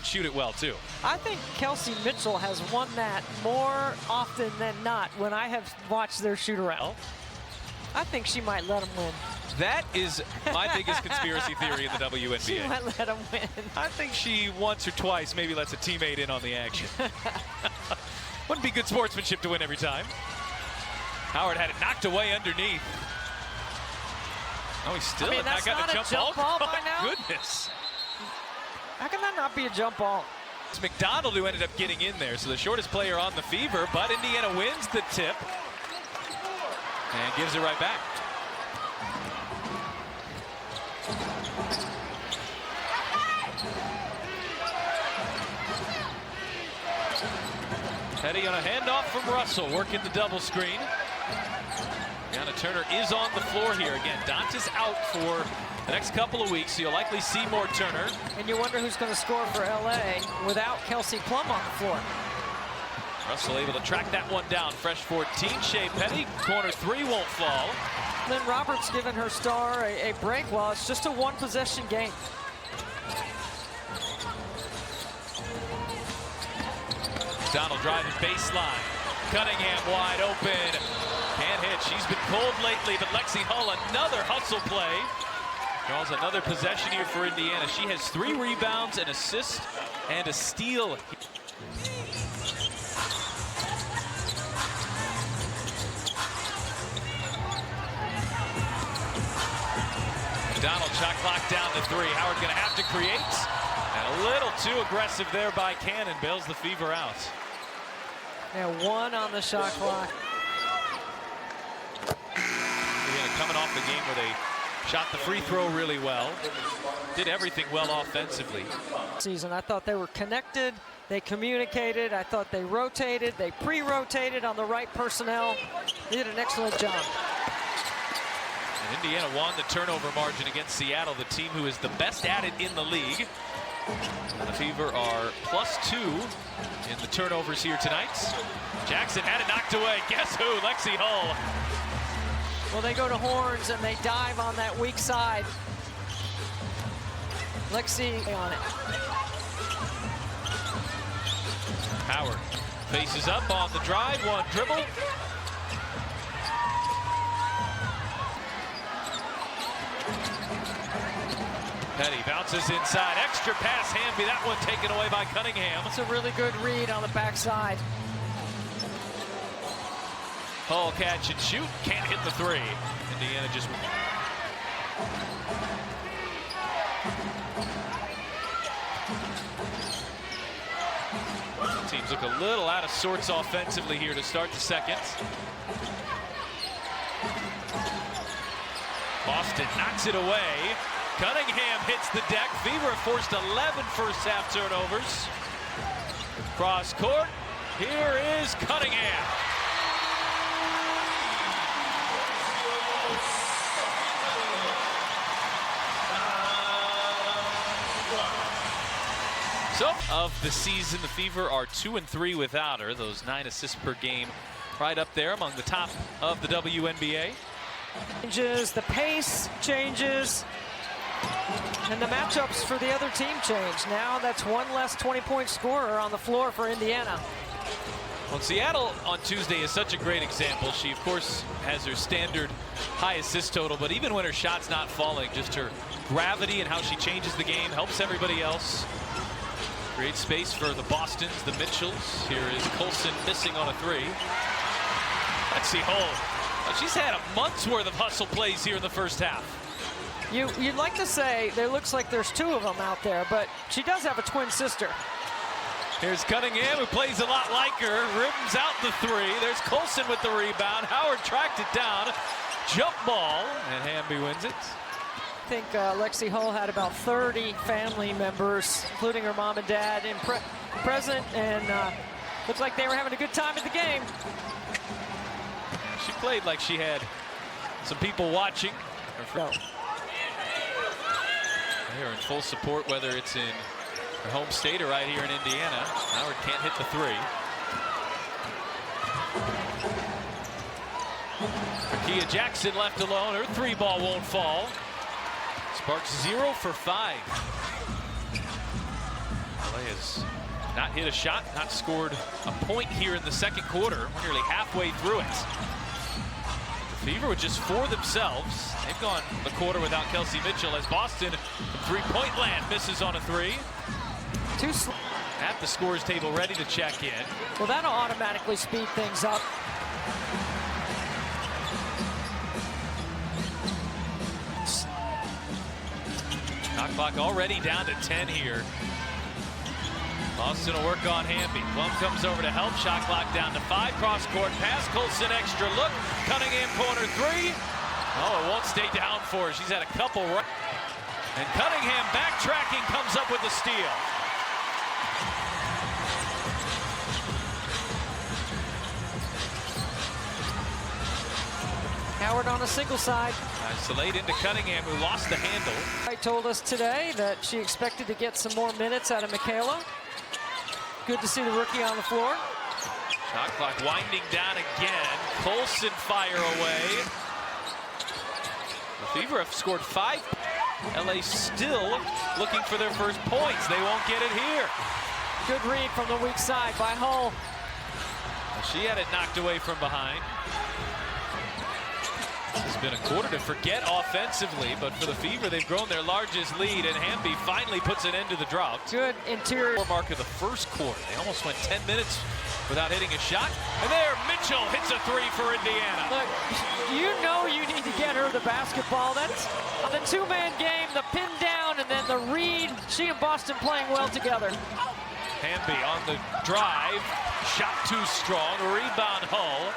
shoot it well, too. I think Kelsey Mitchell has won that more often than not when I have watched their shoot around. I think she might let him win. That is my biggest conspiracy theory in the WNBA. She might let him win. I think she once or twice maybe lets a teammate in on the action. Wouldn't be good sportsmanship to win every time. Howard had it knocked away underneath. Oh, he's still that's got not a jump ball by now. Goodness. How can that not be a jump ball? It's McDonald who ended up getting in there, so the shortest player on the Fever, but Indiana wins the tip and gives it right back. Petty on a handoff from Russell, working the double screen. Brianna Turner is on the floor here. Again, Danta's out for the next couple of weeks, so you'll likely see more Turner. And you wonder who's going to score for LA without Kelsey Plum on the floor. Russell able to track that one down. Fresh 14, Shea Petty, corner three won't fall. Then Roberts giving her star a break while it's just a one-possession game. Donald driving baseline. Cunningham wide open. Can't hit. She's been cold lately, but Lexi Hull, another hustle play. Draws another possession here for Indiana. She has 3 rebounds, an assist, and a steal. Donald shot clock down to 3. Howard going to have to create. And a little too aggressive there by Cannon. Bails the Fever out. Yeah, 1 on the shot clock. Indiana coming off the game where they shot the free throw really well. Did everything well offensively. Season, I thought they were connected. They communicated. I thought they rotated. They pre-rotated on the right personnel. They did an excellent job. And Indiana won the turnover margin against Seattle, the team who is the best at it in the league. And the Fever are +2 in the turnovers here tonight. Jackson had it knocked away. Guess who? Lexi Hull. Well, they go to horns and they dive on that weak side. Lexi on it. Howard faces up on the drive, 1 dribble. Petty bounces inside, extra pass, Hamby, that one taken away by Cunningham. It's a really good read on the backside. Hull catch and shoot, can't hit the 3. Indiana just... Teams look a little out of sorts offensively here to start the second. Boston knocks it away. Cunningham hits the deck. Fever forced 11 first half turnovers. Cross court. Here is Cunningham. So, of the season, the Fever are 2-3 without her. Those 9 assists per game right up there among the top of the WNBA. Changes, the pace changes, and the matchups for the other team change. Now that's 1 less 20-point scorer on the floor for Indiana. Well, Seattle on Tuesday is such a great example. She, of course, has her standard high assist total, but even when her shot's not falling, just her gravity and how she changes the game helps everybody else. Great space for the Bostons, the Mitchells. Here is Colson missing on a 3. Lexi Hull. She's had a month's worth of hustle plays here in the first half. You'd like to say there looks like there's 2 of them out there, but she does have a twin sister. Here's Cunningham, who plays a lot like her. Rims out the 3. There's Colson with the rebound. Howard tracked it down. Jump ball, and Hamby wins it. I think Lexi Hull had about 30 family members, including her mom and dad, present, and looks like they were having a good time at the game. She played like she had some people watching. No. They're in full support, whether it's in her home state or right here in Indiana. Howard can't hit the 3. Kia Jackson left alone. Her 3 ball won't fall. Sparks 0 for 5. Boy has not hit a shot, not scored a point here in the second quarter. We're nearly halfway through it. The Fever with just 4 themselves. They've gone the quarter without Kelsey Mitchell as Boston from three-point land misses on a 3. At the scores table, ready to check in. Well, that'll automatically speed things up. Shot clock already down to 10 here. Boston will work on Hamby. Plum comes over to help. Shot clock down to 5. Cross court pass. Colson extra look. Cunningham corner 3. Oh, it won't stay down for her. She's had a couple right. And Cunningham backtracking comes up with the steal. Howard on a single side. Isolate into Cunningham, who lost the handle. I told us today that she expected to get some more minutes out of Michaela. Good to see the rookie on the floor. Shot clock winding down again. Colson fire away. The Fever have scored 5. LA still looking for their first points. They won't get it here. Good read from the weak side by Hull. She had it knocked away from behind. This has been a quarter to forget offensively, but for the Fever, they've grown their largest lead, and Hamby finally puts an end to the drought. Good interior. Mark of the first quarter. They almost went 10 minutes without hitting a shot. And there, Mitchell hits a 3 for Indiana. Look, you know you need to get her the basketball. That's on the two-man game, the pin down, and then the read. She and Boston playing well together. Hamby on the drive. Shot too strong. Rebound Hull.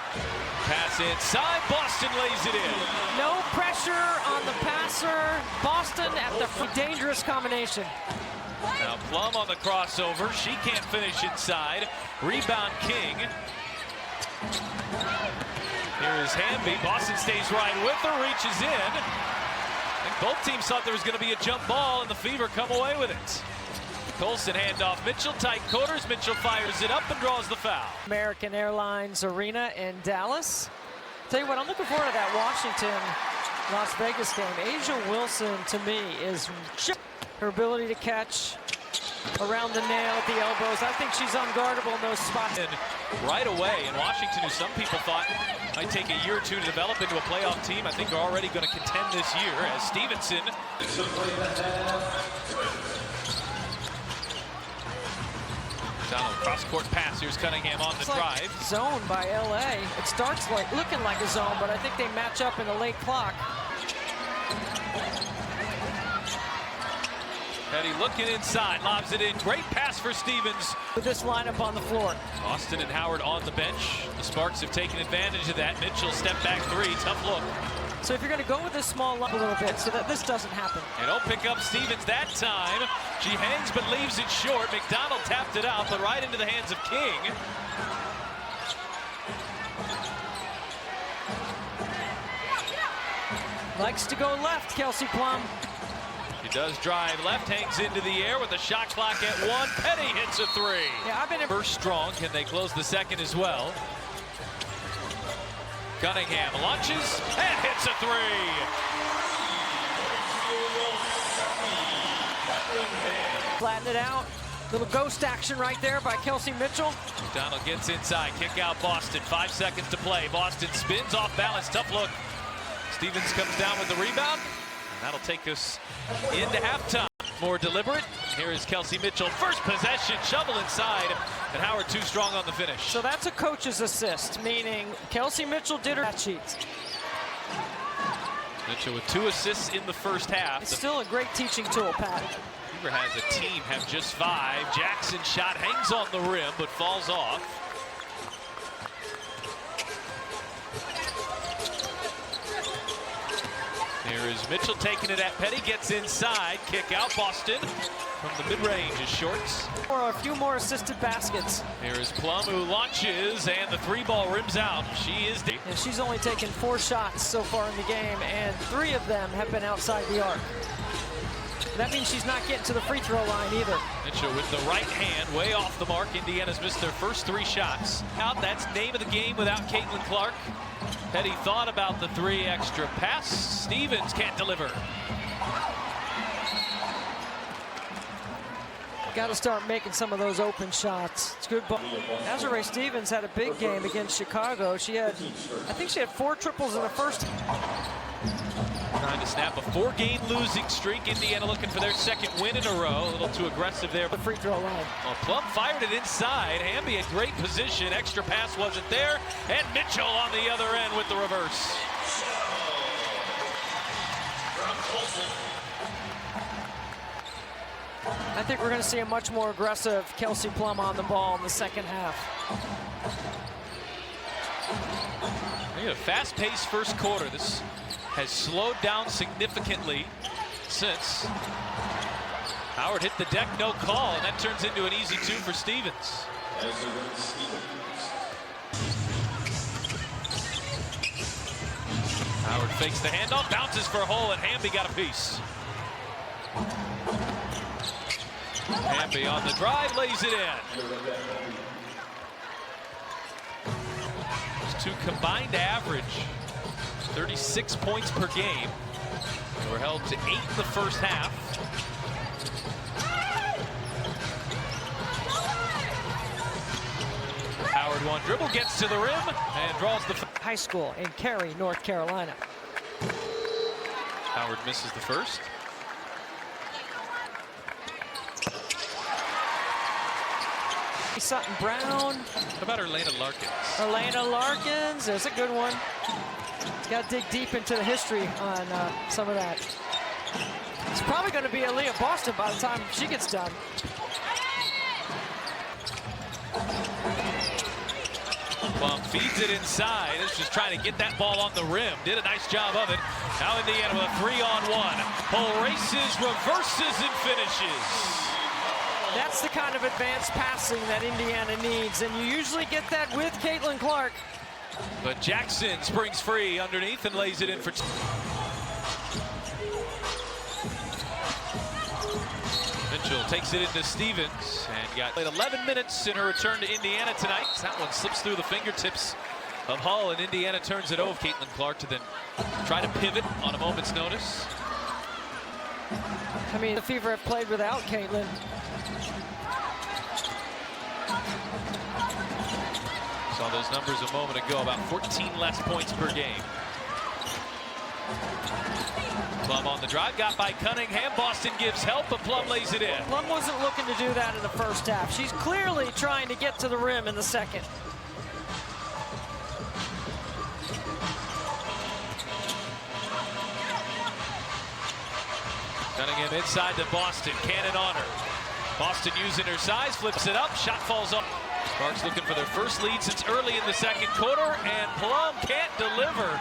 Pass inside. Boston lays it in. No pressure on the passer. Boston at the dangerous combination. Now Plum on the crossover. She can't finish inside. Rebound King. Here is Hamby. Boston stays right with her. Reaches in. And both teams thought there was going to be a jump ball, and the Fever come away with it. Colson handoff. Mitchell tight quarters. Mitchell fires it up and draws the foul. American Airlines Arena in Dallas. Tell you what, I'm looking forward to that Washington-Las Vegas game. Asia Wilson, to me, is her ability to catch around the nail at the elbows. I think she's unguardable in those spots. And right away in Washington, who some people thought might take a year or two to develop into a playoff team, I think are already going to contend this year as Stevenson. Donald, cross-court pass. Here's Cunningham on the drive. Like zone by LA. It starts like looking like a zone, but I think they match up in the late clock. Petty looking inside, lobs it in. Great pass for Stevens. With this lineup on the floor. Austin and Howard on the bench. The Sparks have taken advantage of that. Mitchell step back 3, tough look. So if you're going to go with this small line a little bit so that this doesn't happen. They don't pick up Stevens that time. She hangs but leaves it short. McDonald tapped it out, but right into the hands of King. Likes to go left, Kelsey Plum. She does drive left, hangs into the air with the shot clock at 1. Petty hits a 3. Yeah, I've been first strong. Can they close the second as well? Cunningham launches and hits a 3. Flatten it out. Little ghost action right there by Kelsey Mitchell. McDonald gets inside, kick out Boston. 5 seconds to play. Boston spins off balance, tough look. Stevens comes down with the rebound. And that'll take us into halftime. More deliberate. Here is Kelsey Mitchell. First possession, shovel inside, and Howard too strong on the finish. So that's a coach's assist, meaning Kelsey Mitchell did her sheets. Mitchell with 2 assists in the first half. It's still a great teaching tool, Pat. Fever has a team, have just 5. Jackson's shot hangs on the rim, but falls off. Here is Mitchell taking it at Petty, gets inside, kick out Boston from the mid-range is Shorts. Or a few more assisted baskets. Here is Plum who launches and the 3-ball rims out. She is deep. And she's only taken 4 shots so far in the game, and 3 of them have been outside the arc. That means she's not getting to the free throw line either. Mitchell with the right hand, way off the mark. Indiana's missed their first 3 shots. Out, that's name of the game without Caitlin Clark. Petty thought about the 3 extra pass. Stevens can't deliver. Got to start making some of those open shots. It's good ball. Azurá Stevens had a big game against Chicago. I think she had 4 triples in the first. Trying to snap a 4-game losing streak. Indiana looking for their 2nd win in a row. A little too aggressive there. The free throw line. Well, Plum fired it inside. Hamby in great position. Extra pass wasn't there. And Mitchell on the other end with the reverse. I think we're going to see a much more aggressive Kelsey Plum on the ball in the second half. We had a fast-paced first quarter. This has slowed down significantly since Howard hit the deck, no call, and that turns into an easy 2 for Stevens. Howard fakes the handoff, bounces for Hull, and Hamby got a piece. Hamby on the drive, lays it in. Those 2 combined average 36 points per game. They were held to 8 in the first half. Howard one dribble, gets to the rim, and draws the high school in Cary, North Carolina. Howard misses the first. Sutton Brown. How about Elena Larkins? Elena Larkins, there's a good one. Got to dig deep into the history on some of that. It's probably going to be Aaliyah Boston by the time she gets done. Plum feeds it inside. It's just trying to get that ball on the rim. Did a nice job of it. Now Indiana with a 3-on-1. Hull races, reverses, and finishes. That's the kind of advanced passing that Indiana needs, and you usually get that with Caitlin Clark. But Jackson springs free underneath and lays it in for 2. Mitchell takes it into Stevens and got 11 minutes in her return to Indiana tonight. That one slips through the fingertips of Hull, and Indiana turns it over. Caitlin Clark to then try to pivot on a moment's notice. I mean, the Fever have played without Caitlin. Saw those numbers a moment ago, about 14 less points per game. Plum on the drive, got by Cunningham. Boston gives help, but Plum lays it in. Plum wasn't looking to do that in the first half. She's clearly trying to get to the rim in the second. Cunningham inside to Boston, cannon on her. Boston using her size, flips it up, shot falls off. Sparks looking for their first lead since early in the second quarter, and Plum can't deliver.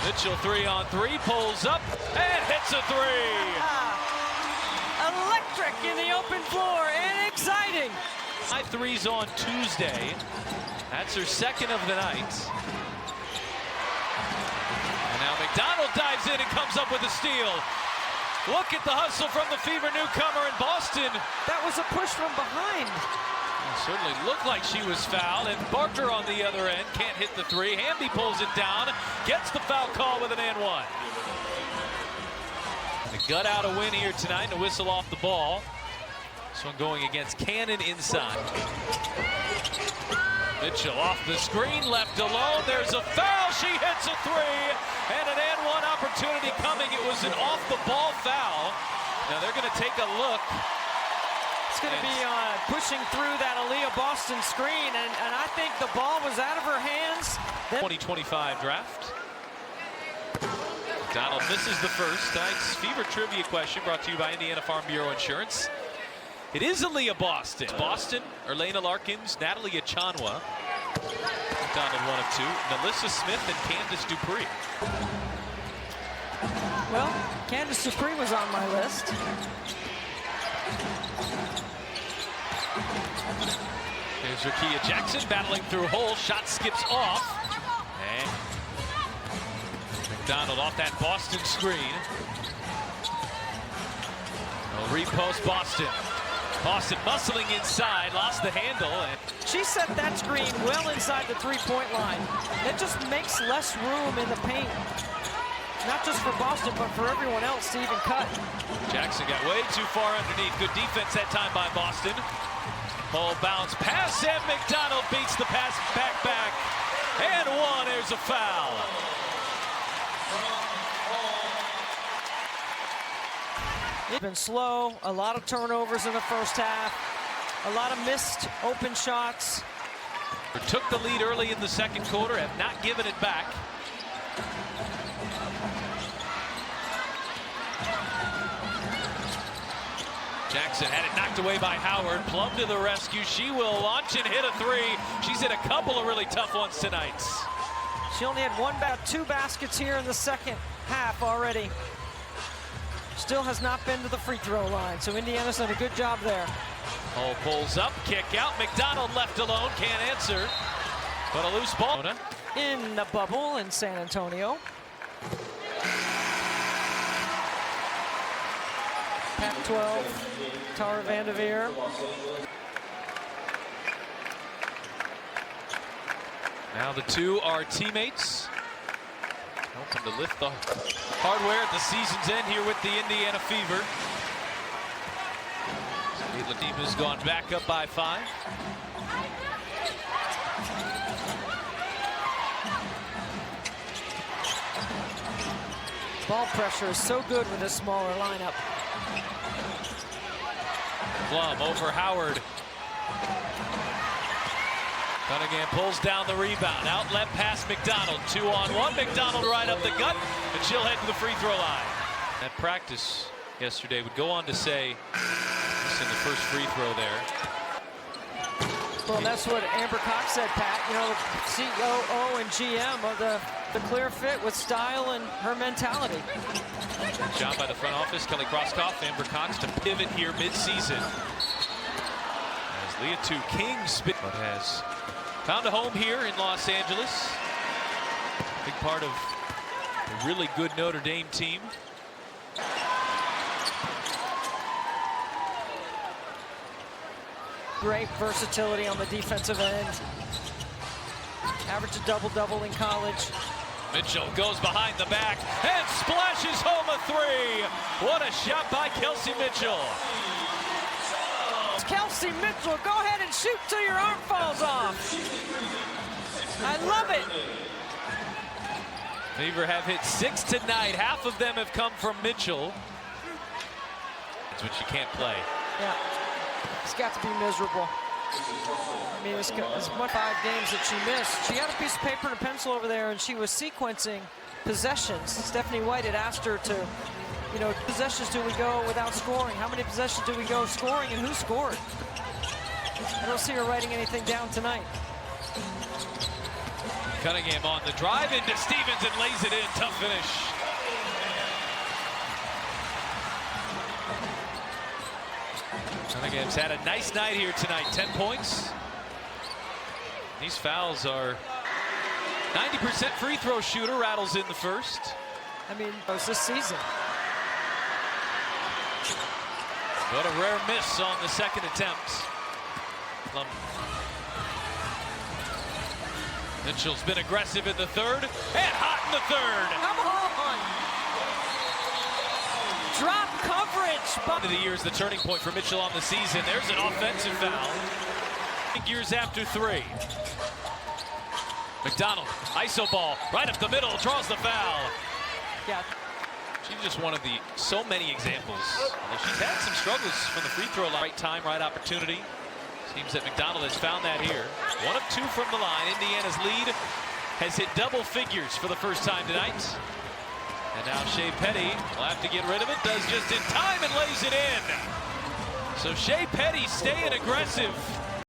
Mitchell 3-on-3, pulls up, and hits a 3. Electric in the open floor, and exciting. 5 threes on Tuesday. That's her 2nd of the night. And now McDonald dives in and comes up with a steal. Look at the hustle from the Fever newcomer in Boston. That was a push from behind. It certainly looked like she was fouled, and Barker on the other end can't hit the 3. Hamby pulls it down, gets the foul call with an and 1. The gut out a win here tonight, and a whistle off the ball. This one going against Cannon inside. Mitchell off the screen, left alone. There's a foul. She hits a 3, and an and 1 opportunity coming. It was an off-the-ball foul. Now they're going to take a look. It's going to be pushing through that Aaliyah Boston screen, and I think the ball was out of her hands. 2025 draft. Donald misses the first. Tonight's Fever trivia question brought to you by Indiana Farm Bureau Insurance. It is Aaliyah Boston. Boston, Elena Larkins, Natalie Achanwa. Donald 1 of 2. Melissa Smith and Candace Dupree. Well, Candace Dupree was on my list. Here's Rakia Jackson battling through Hull. Shot skips off. And McDonald off that Boston screen. They'll repost Boston. Boston muscling inside, lost the handle. And she set that screen well inside the three-point line. That just makes less room in the paint. not just for Boston, but for everyone else to even cut. Jackson got way too far underneath. Good defense that time by Boston. Ball bounce pass, and McDonald beats the pass back. And one, there's a foul. It's been slow, a lot of turnovers in the first half, a lot of missed open shots. Took the lead early in the second quarter, have not given it back. Jackson had it knocked away by Howard. Plum to the rescue. She will launch and hit a three. She's hit a couple of really tough ones tonight. She only had two baskets here in the second half already. Still has not been to the free throw line, so Indiana's done a good job there. Oh, pulls up, kick out. McDonald left alone, can't answer. But a loose ball. In the bubble in San Antonio. Pac-12, Tara Vanderveer. Now the two are teammates. Hoping to lift the hardware at the season's end here with the Indiana Fever. Caitlin team has gone back up by 5. Ball pressure is so good with a smaller lineup. Plum over Howard. Cunningham pulls down the rebound. Outlet pass McDonald. 2-on-1. McDonald right up the gut, and she'll head to the free throw line. At practice yesterday would go on to say, this in the first free throw there. Well, that's what Amber Cox said, Pat. You know, the COO and GM are the clear fit with style and her mentality. Job by the front office, Kelly Crosskoff, Amber Cox to pivot here mid-season. As Leah Two King but has found a home here in Los Angeles. Big part of a really good Notre Dame team. Great versatility on the defensive end. Average a double-double in college. Mitchell goes behind the back and splashes home a three. What a shot by Kelsey Mitchell. Kelsey Mitchell, go ahead and shoot till your arm falls off. I love it. Fever have hit 6 tonight. Half of them have come from Mitchell. That's when she can't play. Yeah, it's got to be miserable. I mean, it's 5 games that she missed. She had a piece of paper and a pencil over there, and she was sequencing possessions. Stephanie White had asked her to, you know, possessions do we go without scoring? How many possessions do we go scoring, and who scored? I don't see her writing anything down tonight. Cunningham on the drive into Stevens and lays it in. Tough finish. Cunningham's had a nice night here tonight. 10 points. These fouls are 90% free throw shooter. Rattles in the first. I mean, it was this season. What a rare miss on the second attempt. Mitchell's been aggressive in the third and hot in the third. Come on. Drop coverage. End of the year is the turning point for Mitchell on the season. There's an offensive foul. Figures after 3. McDonald, ISO ball, right up the middle, draws the foul. Yeah. She's just one of the so many examples. Although she's had some struggles from the free throw line. Right time, right opportunity. Seems that McDonald has found that here. 1 of 2 from the line. Indiana's lead has hit double figures for the first time tonight. And now Shea Petty will have to get rid of it. Does just in time and lays it in. So Shea Petty staying aggressive.